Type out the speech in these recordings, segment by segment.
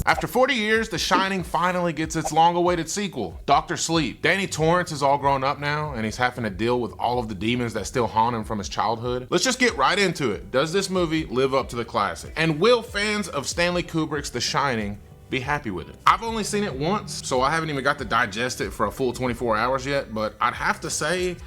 After 40 years, The Shining finally gets its long-awaited sequel, Dr. Sleep. Danny Torrance is all grown up now, and he's having to deal with all of the demons that still haunt him from his childhood. Let's just get right into it. Does this movie live up to the classic? And will fans of Stanley Kubrick's The Shining be happy with it? I've only seen it once, so I haven't even got to digest it for a full 24 hours yet, but I'd have to say,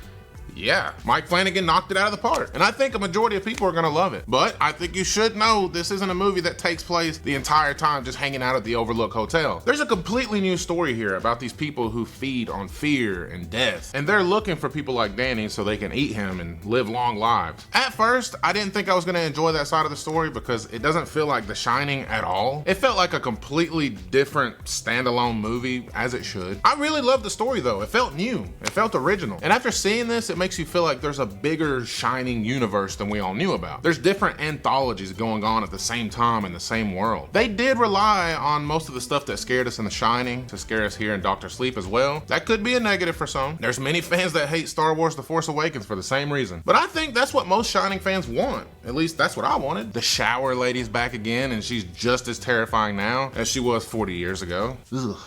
yeah, Mike Flanagan knocked it out of the park. And I think a majority of people are gonna love it. But I think you should know this isn't a movie that takes place the entire time just hanging out at the Overlook Hotel. There's a completely new story here about these people who feed on fear and death. And they're looking for people like Danny so they can eat him and live long lives. At first, I didn't think I was gonna enjoy that side of the story because it doesn't feel like The Shining at all. It felt like a completely different standalone movie, as it should. I really loved the story though. It felt new, it felt original. And after seeing this, it makes you feel like there's a bigger Shining universe than we all knew about. There's different anthologies going on at the same time in the same world. They did rely on most of the stuff that scared us in The Shining to scare us here in Dr. Sleep as well. That could be a negative for some. There's many fans that hate Star Wars The Force Awakens for the same reason. But I think that's what most Shining fans want. At least that's what I wanted. The shower lady's back again, and she's just as terrifying now as she was 40 years ago. Ugh.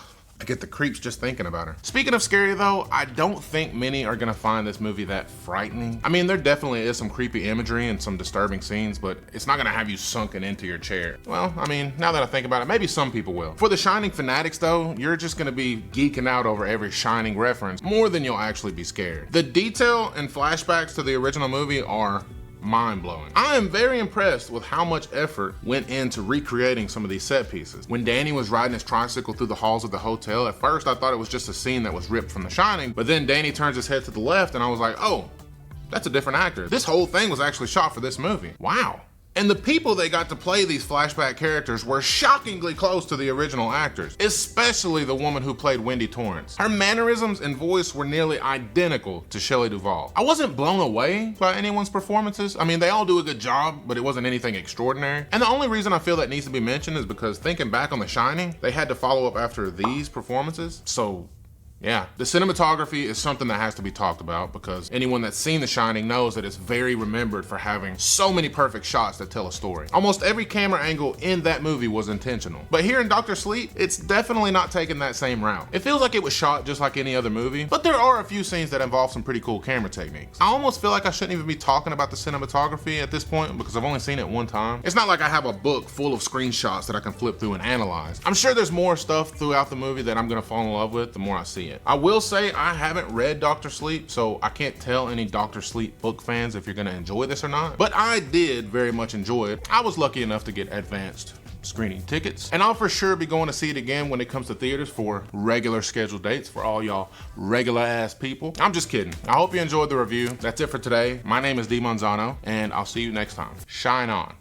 I get the creeps just thinking about her. Speaking of scary though, I don't think many are gonna find this movie that frightening. I mean, there definitely is some creepy imagery and some disturbing scenes, but it's not gonna have you sunken into your chair. Well, I mean, now that I think about it, maybe some people will. For the Shining fanatics though, you're just gonna be geeking out over every Shining reference more than you'll actually be scared. The detail and flashbacks to the original movie are mind-blowing. I am very impressed with how much effort went into recreating some of these set pieces. When Danny was riding his tricycle through the halls of the hotel, at first I thought it was just a scene that was ripped from The Shining, but then Danny turns his head to the left and I was like, oh, that's a different actor. This whole thing was actually shot for this movie. Wow. And the people they got to play these flashback characters were shockingly close to the original actors, especially the woman who played Wendy Torrance. Her mannerisms and voice were nearly identical to Shelley Duvall. I wasn't blown away by anyone's performances. I mean, they all do a good job, but it wasn't anything extraordinary. And the only reason I feel that needs to be mentioned is because thinking back on The Shining, they had to follow up after these performances. So yeah, the cinematography is something that has to be talked about because anyone that's seen The Shining knows that it's very remembered for having so many perfect shots that tell a story. Almost every camera angle in that movie was intentional. But here in Dr. Sleep, it's definitely not taking that same route. It feels like it was shot just like any other movie, but there are a few scenes that involve some pretty cool camera techniques. I almost feel like I shouldn't even be talking about the cinematography at this point because I've only seen it one time. It's not like I have a book full of screenshots that I can flip through and analyze. I'm sure there's more stuff throughout the movie that I'm gonna fall in love with the more I see it. I will say I haven't read Dr. Sleep, so I can't tell any Dr. Sleep book fans if you're gonna enjoy this or not, but I did very much enjoy it. I was lucky enough to get advanced screening tickets, and I'll for sure be going to see it again when it comes to theaters for regular scheduled dates for all y'all regular ass people. I'm just kidding. I hope you enjoyed the review. That's it for today. My name is D Monzano, and I'll see you next time. Shine on.